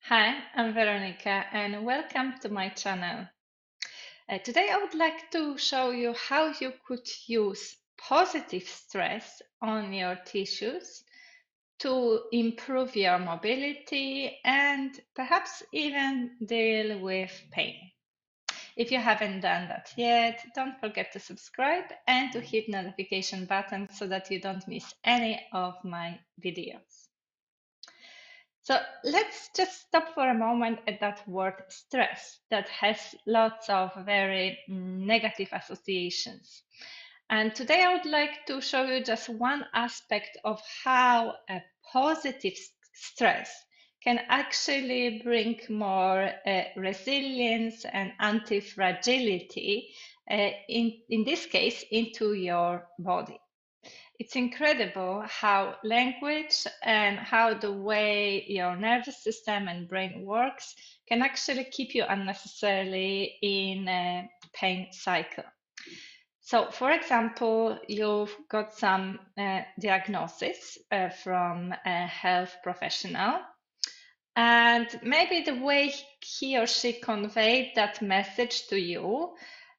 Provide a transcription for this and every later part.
Hi, I'm Veronica and welcome to my channel. Today I would like to show you how you could use positive stress on your tissues to improve your mobility and perhaps even deal with pain. If you haven't done that yet, don't forget to subscribe and to hit notification button so that you don't miss any of my videos. So let's just stop for a moment at that word stress that has lots of very negative associations. And today I would like to show you just one aspect of how a positive stress can actually bring more resilience and anti-fragility, in this case, into your body. It's incredible how language and how the way your nervous system and brain works can actually keep you unnecessarily in a pain cycle. So, for example, you've got some diagnosis from a health professional, and maybe the way he or she conveyed that message to you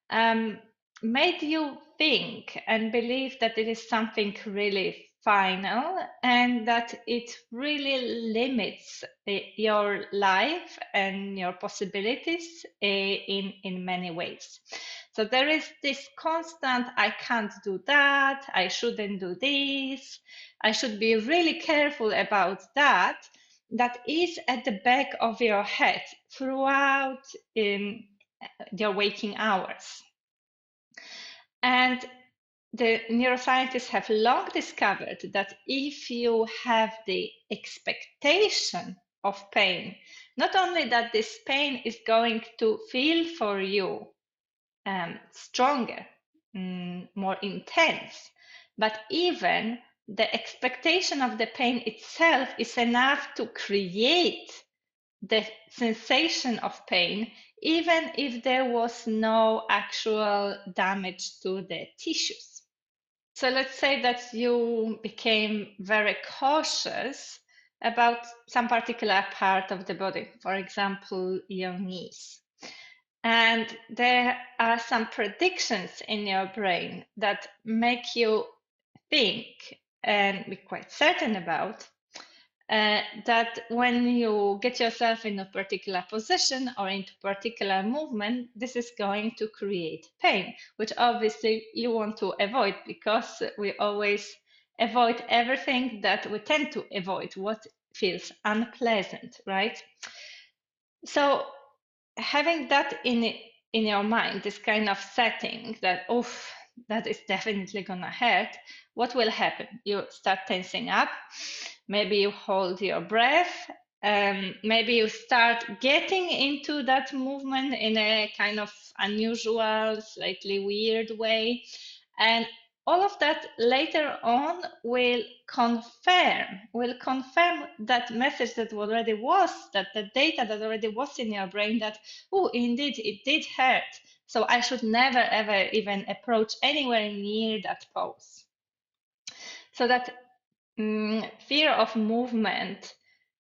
um, made you think and believe that it is something really final and that it really limits your life and your possibilities in many ways. So there is this constant, I can't do that, I shouldn't do this, I should be really careful about that, that is at the back of your head throughout your waking hours. And the neuroscientists have long discovered that if you have the expectation of pain, not only that this pain is going to feel for you stronger, more intense, but even the expectation of the pain itself is enough to create the sensation of pain, even if there was no actual damage to the tissues. So let's say that you became very cautious about some particular part of the body, for example, your knees. And there are some predictions in your brain that make you think and be quite certain about that when you get yourself in a particular position or into particular movement, this is going to create pain, which obviously you want to avoid because we always avoid everything that we tend to avoid, what feels unpleasant, right? So having that in your mind, this kind of setting that, oh, that is definitely gonna hurt, what will happen? You start tensing up, maybe you hold your breath, maybe you start getting into that movement in a kind of unusual, slightly weird way. And all of that later on will confirm that message that already was, that the data that already was in your brain, that, oh, indeed, it did hurt. So I should never, ever even approach anywhere near that pose. So that fear of movement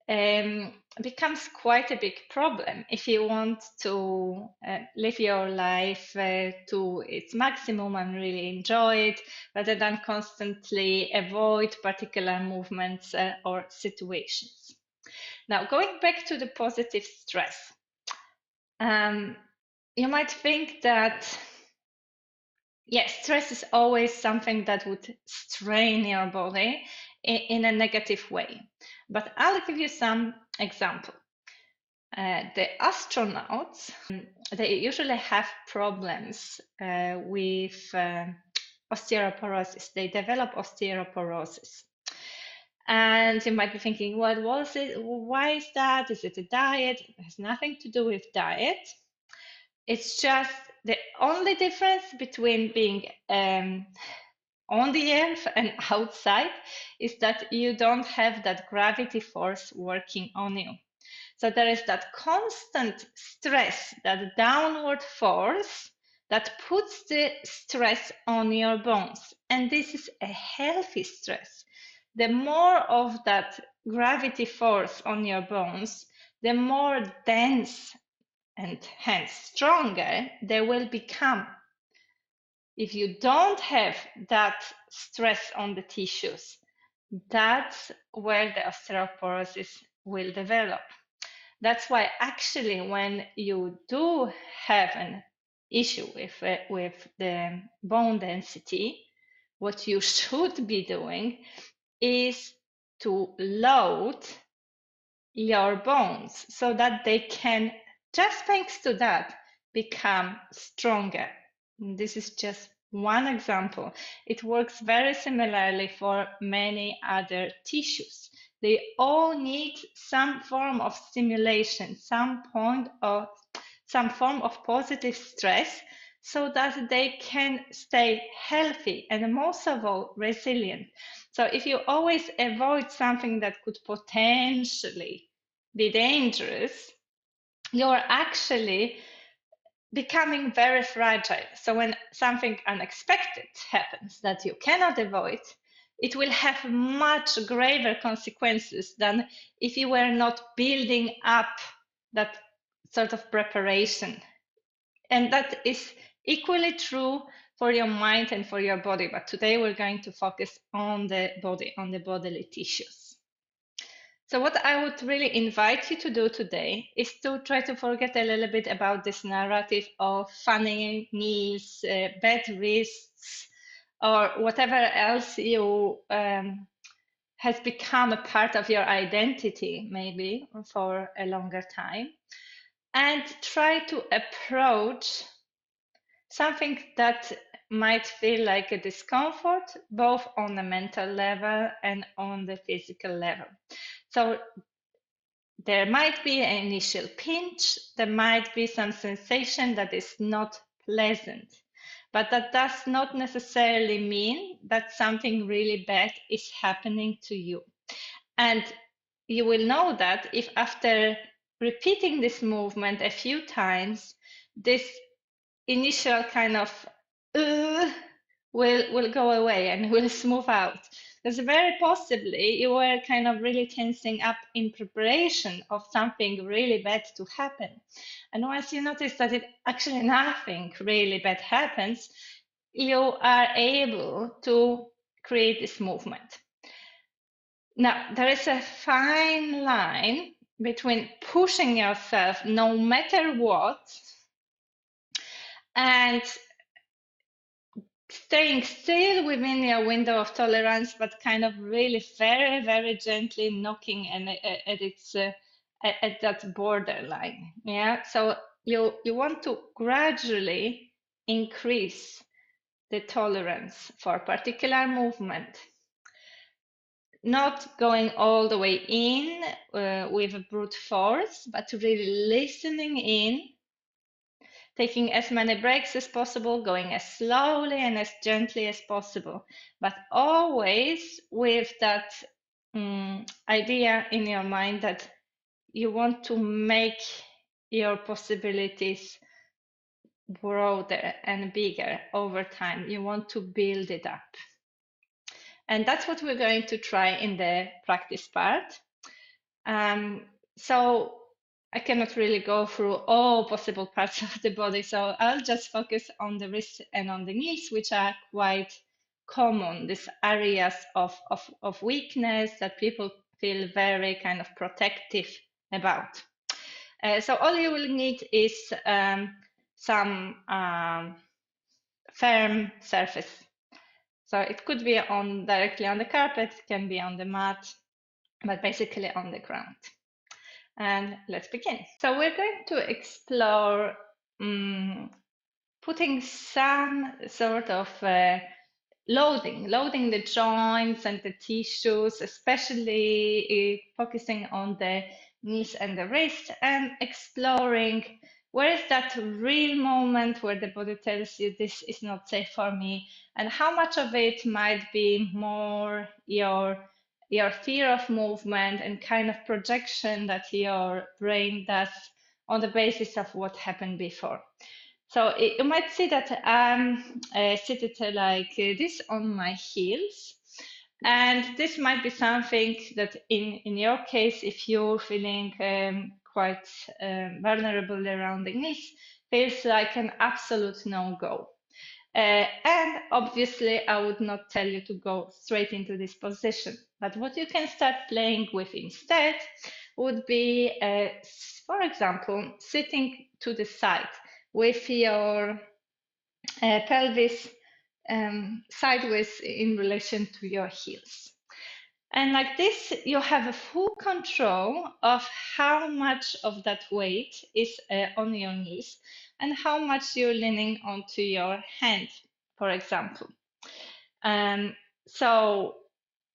becomes quite a big problem if you want to live your life to its maximum and really enjoy it, rather than constantly avoid particular movements or situations. Now, going back to the positive stress, you might think that, yes, stress is always something that would strain your body in a negative way. But I'll give you some example. The astronauts, they usually have problems with osteoporosis. They develop osteoporosis. And you might be thinking, what was it? Why is that? Is it a diet? It has nothing to do with diet. It's just the only difference between being on the earth and outside is that you don't have that gravity force working on you. So there is that constant stress, that downward force that puts the stress on your bones. And this is a healthy stress. The more of that gravity force on your bones, the more dense and hence stronger they will become. If you don't have that stress on the tissues, that's where the osteoporosis will develop. That's why actually when you do have an issue with the bone density, what you should be doing is to load your bones so that they can, just thanks to that, become stronger. This is just one example. It works very similarly for many other tissues. They all need some form of stimulation, some form of positive stress so that they can stay healthy and most of all resilient. So if you always avoid something that could potentially be dangerous, you're actually becoming very fragile. So when something unexpected happens that you cannot avoid, it will have much graver consequences than if you were not building up that sort of preparation. And that is equally true for your mind and for your body. But today we're going to focus on the body, on the bodily tissues. So what I would really invite you to do today is to try to forget a little bit about this narrative of funny knees, bad wrists, or whatever else you has become a part of your identity, maybe for a longer time, and try to approach something that might feel like a discomfort, both on the mental level and on the physical level. So there might be an initial pinch, there might be some sensation that is not pleasant, but that does not necessarily mean that something really bad is happening to you. And you will know that if after repeating this movement a few times, this initial kind of will go away and will smooth out. Because very possibly you were kind of really tensing up in preparation of something really bad to happen. And once you notice that it actually nothing really bad happens, you are able to create this movement. Now, there is a fine line between pushing yourself no matter what and staying still within your window of tolerance, but kind of really very, very gently knocking at that borderline. Yeah. So you want to gradually increase the tolerance for a particular movement, not going all the way in with a brute force, but really listening in, taking as many breaks as possible, going as slowly and as gently as possible, but always with that idea in your mind that you want to make your possibilities broader and bigger over time. You want to build it up. And that's what we're going to try in the practice part. So I cannot really go through all possible parts of the body, so I'll just focus on the wrists and on the knees, which are quite common, these areas of weakness that people feel very kind of protective about. So all you will need is some firm surface. So it could be directly on the carpet, it can be on the mat, but basically on the ground. And let's begin. So we're going to explore putting some sort of loading the joints and the tissues, especially focusing on the knees and the wrist, and exploring where is that real moment where the body tells you this is not safe for me, and how much of it might be more your fear of movement and kind of projection that your brain does on the basis of what happened before. So you might see that I'm seated like this on my heels. And this might be something that in your case, if you're feeling quite vulnerable around the knees, feels like an absolute no-go. And obviously, I would not tell you to go straight into this position. But what you can start playing with instead would be, for example, sitting to the side with your pelvis sideways in relation to your heels. And like this, you have a full control of how much of that weight is on your knees and how much you're leaning onto your hand, for example. So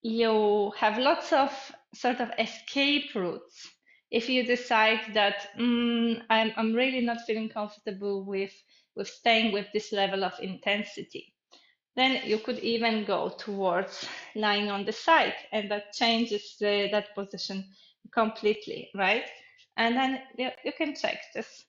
you have lots of sort of escape routes if you decide that I'm really not feeling comfortable with staying with this level of intensity. Then you could even go towards lying on the side, and that changes that position completely, right? And then you can check this,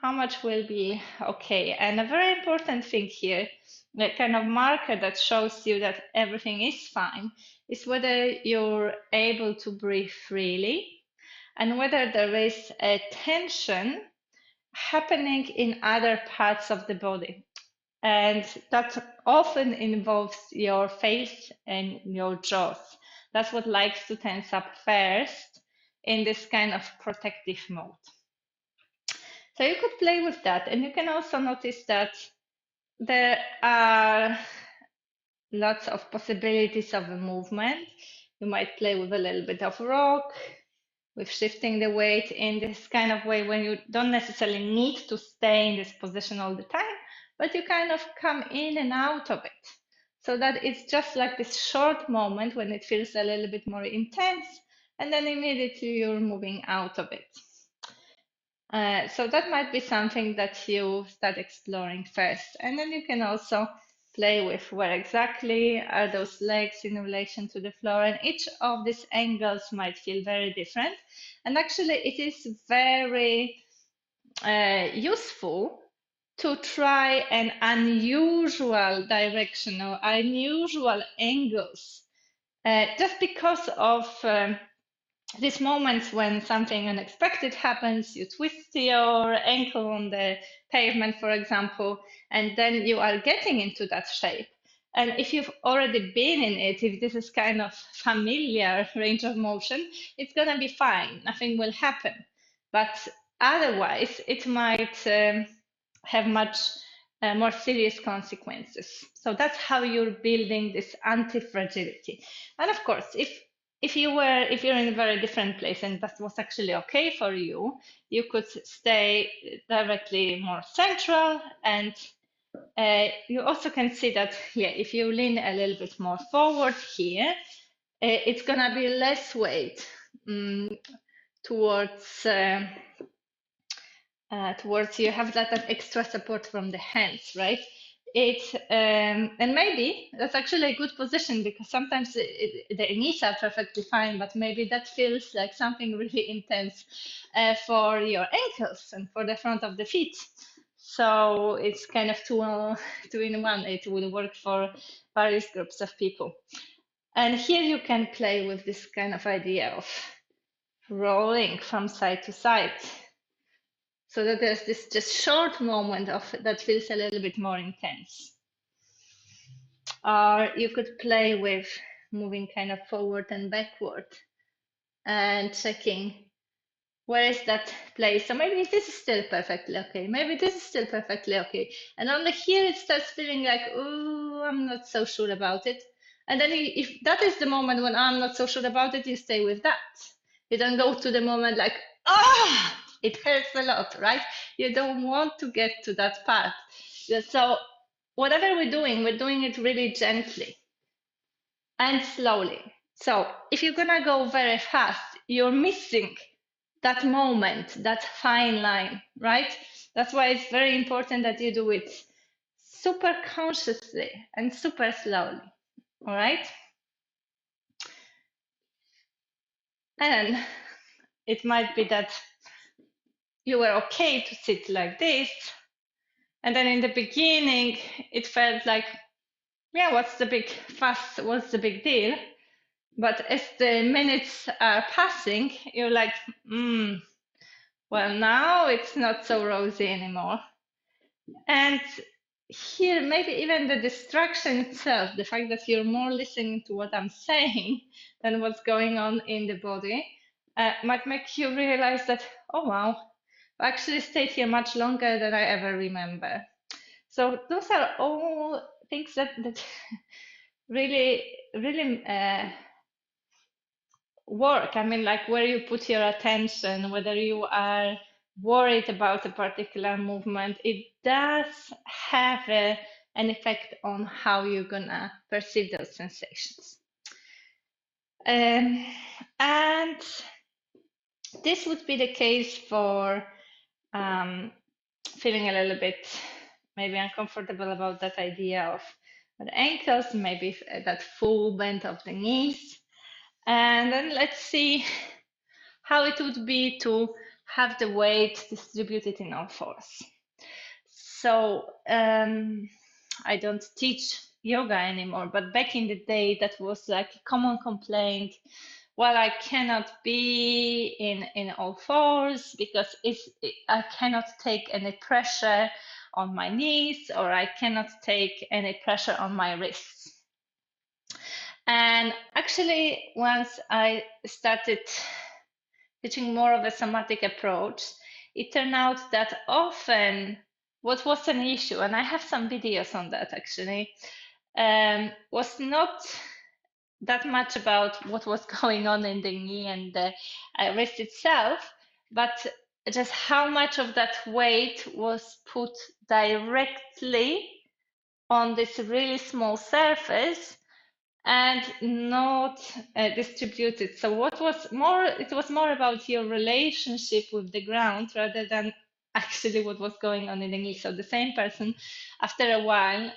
how much will be okay. And a very important thing here, the kind of marker that shows you that everything is fine, is whether you're able to breathe freely and whether there is a tension happening in other parts of the body. And that often involves your face and your jaws. That's what likes to tense up first in this kind of protective mode. So you could play with that. And you can also notice that there are lots of possibilities of a movement. You might play with a little bit of rock, with shifting the weight in this kind of way when you don't necessarily need to stay in this position all the time, but you kind of come in and out of it. So that it's just like this short moment when it feels a little bit more intense, and then immediately you're moving out of it. So that might be something that you start exploring first. And then you can also play with where exactly are those legs in relation to the floor. And each of these angles might feel very different. And actually, it is very useful to try an unusual direction or unusual angles, just because of these moments when something unexpected happens. You twist your ankle on the pavement, for example, and then you are getting into that shape. And if you've already been in it, if this is kind of familiar range of motion, it's going to be fine. Nothing will happen. But otherwise, it might have much more serious consequences. So that's how you're building this anti-fragility. And of course, if you're in a very different place and that was actually okay for you, you could stay directly more central. And you also can see that, yeah, if you lean a little bit more forward here, it's gonna be less weight towards you have that extra support from the hands, right? And maybe that's actually a good position, because sometimes the knees are perfectly fine, but maybe that feels like something really intense for your ankles and for the front of the feet. So it's kind of two in one. It will work for various groups of people. And here you can play with this kind of idea of rolling from side to side, so that there's this just short moment of that feels a little bit more intense. Or you could play with moving kind of forward and backward and checking where is that place. So maybe this is still perfectly okay. Maybe this is still perfectly okay. And on the here, it starts feeling like, oh, I'm not so sure about it. And then if that is the moment when I'm not so sure about it, you stay with that. You don't go to the moment like, ah, it hurts a lot, right? You don't want to get to that part. So whatever we're doing it really gently and slowly. So if you're gonna go very fast, you're missing that moment, that fine line, right? That's why it's very important that you do it super consciously and super slowly, all right? And it might be that you were okay to sit like this, and then in the beginning, it felt like, yeah, what's the big fuss? What's the big deal? But as the minutes are passing, you're like, Well, now it's not so rosy anymore. And here, maybe even the distraction itself, the fact that you're more listening to what I'm saying than what's going on in the body, might make you realize that, oh wow, I actually stayed here much longer than I ever remember. So those are all things that really, really work. I mean, like where you put your attention, whether you are worried about a particular movement, it does have an effect on how you're gonna perceive those sensations. Um, and this would be the case for feeling a little bit maybe uncomfortable about that idea of the ankles, maybe that full bend of the knees. And then let's see how it would be to have the weight distributed in all fours. So I don't teach yoga anymore, but back in the day, that was like a common complaint. Well, I cannot be in all fours because I cannot take any pressure on my knees, or I cannot take any pressure on my wrists. And actually, once I started teaching more of a somatic approach, it turned out that often what was an issue, and I have some videos on that actually, was not that much about what was going on in the knee and the wrist itself, but just how much of that weight was put directly on this really small surface and not distributed. So what was more, it was more about your relationship with the ground rather than actually what was going on in the knee. So the same person, after a while,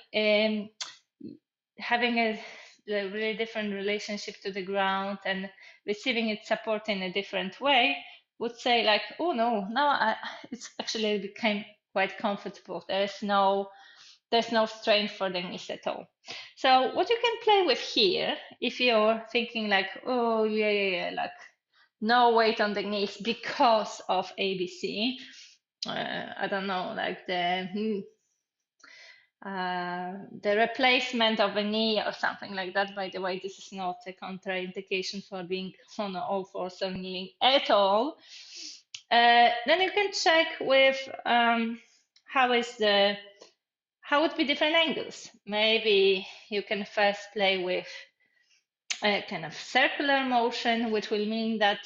having a really different relationship to the ground and receiving its support in a different way, would say like, oh no, now it's actually became quite comfortable. There's no strain for the knees at all. So what you can play with here, if you're thinking like, oh yeah, like no weight on the knees because of ABC, I don't know, like the replacement of a knee or something like that. By the way, this is not a contraindication for being on all fours or kneeling at all. Then you can check with how would be different angles. Maybe you can first play with a kind of circular motion, which will mean that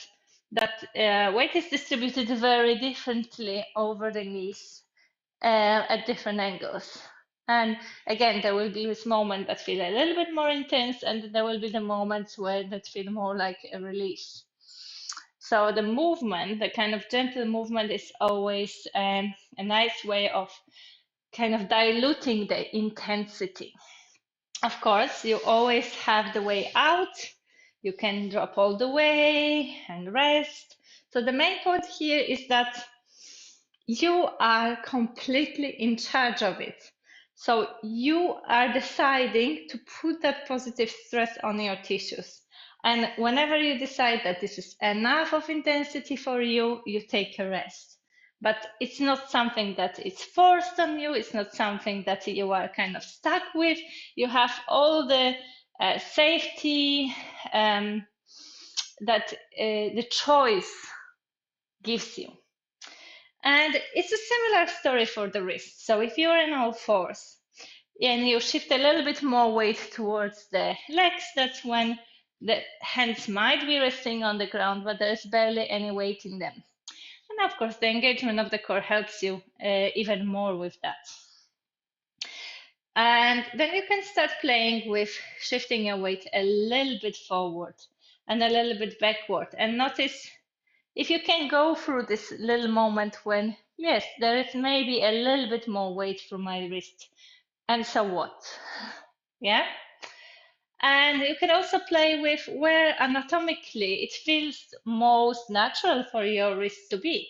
weight is distributed very differently over the knees at different angles. And again, there will be this moment that feel a little bit more intense, and there will be the moments where that feel more like a release. So the movement, the kind of gentle movement, is always a nice way of kind of diluting the intensity. Of course, you always have the way out. You can drop all the way and rest. So the main point here is that you are completely in charge of it. So you are deciding to put that positive stress on your tissues. And whenever you decide that this is enough of intensity for you, you take a rest. But it's not something that is forced on you. It's not something that you are kind of stuck with. You have all the safety that the choice gives you. And it's a similar story for the wrist. So if you're in all fours and you shift a little bit more weight towards the legs, that's when the hands might be resting on the ground, but there's barely any weight in them. And of course, the engagement of the core helps you even more with that. And then you can start playing with shifting your weight a little bit forward and a little bit backward. And notice if you can go through this little moment when, yes, there is maybe a little bit more weight from my wrist. And so what? Yeah? And you can also play with where anatomically it feels most natural for your wrist to be.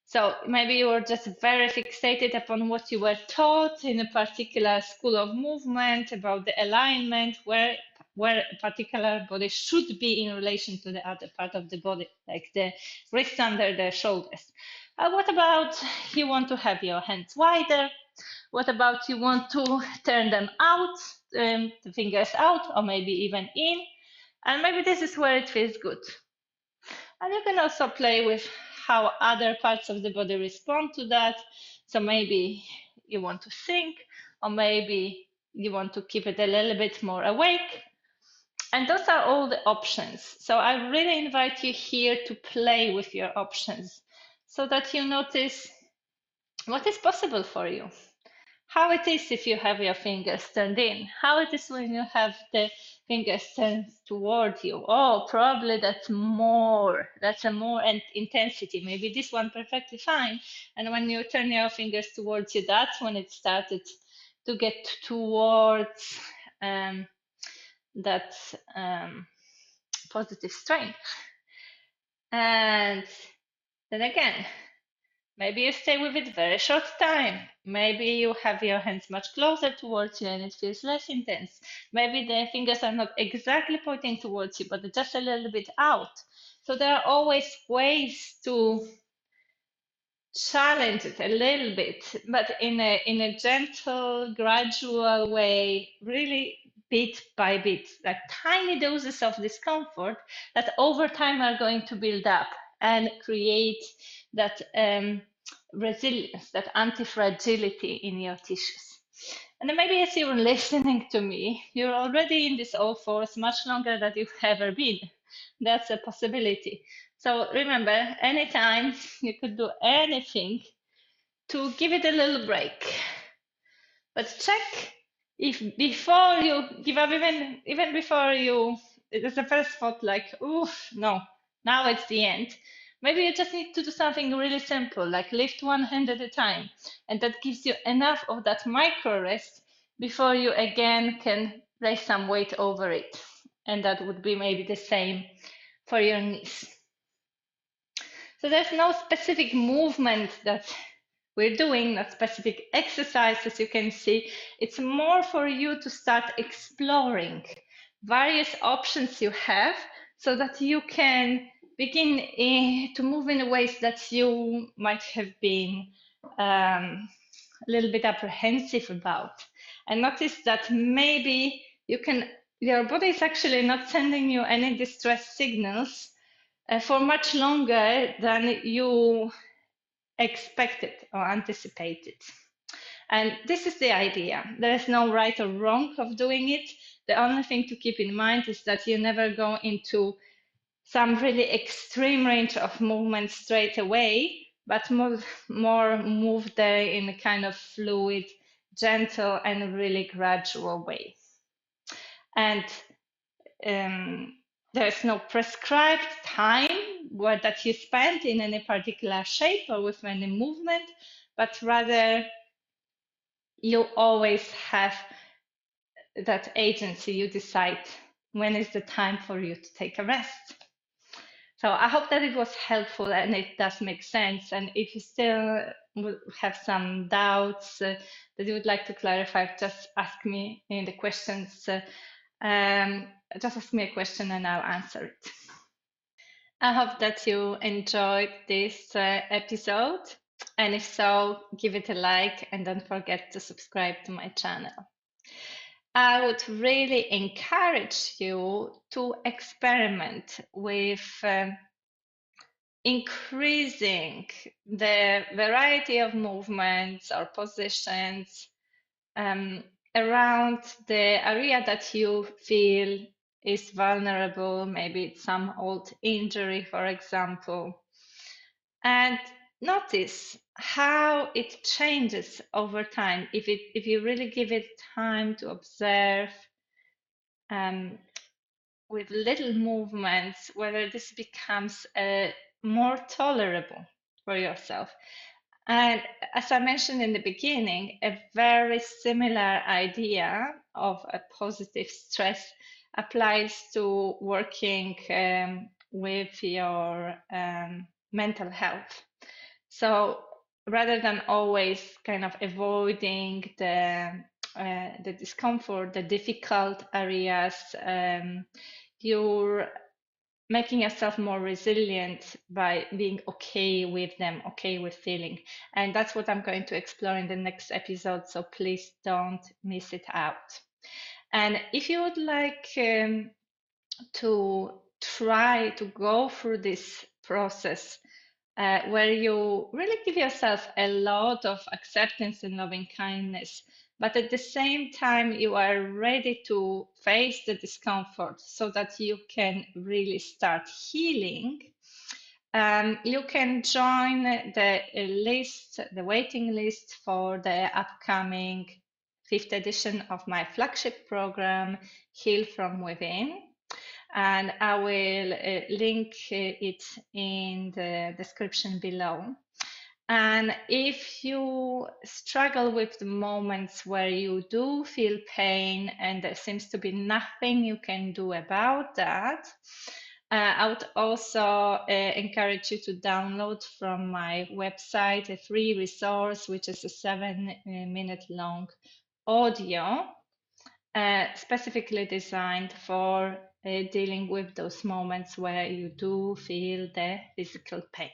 So maybe you were just very fixated upon what you were taught in a particular school of movement about the alignment, where where a particular body should be in relation to the other part of the body, like the wrist under the shoulders. What about you want to have your hands wider? What about you want to turn them out, the fingers out, or maybe even in? And maybe this is where it feels good. And you can also play with how other parts of the body respond to that. So maybe you want to think, or maybe you want to keep it a little bit more awake. And those are all the options. So I really invite you here to play with your options so that you notice what is possible for you. How it is if you have your fingers turned in, how it is when you have the fingers turned toward you. Oh, probably that's a more intensity. Maybe this one perfectly fine. And when you turn your fingers towards you, that's when it started to get towards that positive strength. And then again, maybe you stay with it very short time. Maybe you have your hands much closer towards you and it feels less intense. Maybe the fingers are not exactly pointing towards you, but just a little bit out. So there are always ways to challenge it a little bit, but in a gentle, gradual way, really bit by bit, like tiny doses of discomfort that over time are going to build up and create that resilience, that anti-fragility in your tissues. And then maybe as you're listening to me, you're already in this all force much longer than you've ever been. That's a possibility. So remember, anytime you could do anything to give it a little break. But check if before you give up, even before you, it's the first thought like, oh, no, now it's the end. Maybe you just need to do something really simple, like lift one hand at a time. And that gives you enough of that micro rest before you again can place some weight over it. And that would be maybe the same for your knees. So there's no specific movement that we're doing, not specific exercise, as you can see. It's more for you to start exploring various options you have so that you can begin to move in ways that you might have been a little bit apprehensive about. And notice that maybe your body is actually not sending you any distress signals for much longer than you expected or anticipated. And this is the idea. There is no right or wrong of doing it. The only thing to keep in mind is that you never go into some really extreme range of movement straight away, but more move there in a kind of fluid, gentle, and really gradual way. And there's no prescribed time that you spend in any particular shape or with any movement, but rather you always have that agency. You decide when is the time for you to take a rest. So I hope that it was helpful and it does make sense. And if you still have some doubts that you would like to clarify, just ask me in the questions. Just ask me a question and I'll answer it. I hope that you enjoyed this episode. And if so, give it a like and don't forget to subscribe to my channel. I would really encourage you to experiment with increasing the variety of movements or positions around the area that you feel is vulnerable. Maybe it's some old injury, for example. And notice how it changes over time if you really give it time to observe with little movements, whether this becomes more tolerable for yourself. And as I mentioned in the beginning, a very similar idea of a positive stress applies to working with your mental health. So rather than always kind of avoiding the the discomfort, the difficult areas, you're making yourself more resilient by being okay with them, okay with feeling. And that's what I'm going to explore in the next episode, so please don't miss it out. And if you would like to try to go through this process where you really give yourself a lot of acceptance and loving kindness, but at the same time, you are ready to face the discomfort so that you can really start healing. You can join the list, the waiting list for the upcoming 5th edition of my flagship program, Heal from Within. And I will link it in the description below. And if you struggle with the moments where you do feel pain and there seems to be nothing you can do about that, I would also encourage you to download from my website a free resource, which is a 7-minute long audio specifically designed for dealing with those moments where you do feel the physical pain.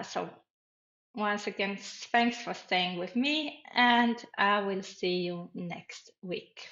So once again, thanks for staying with me, and I will see you next week.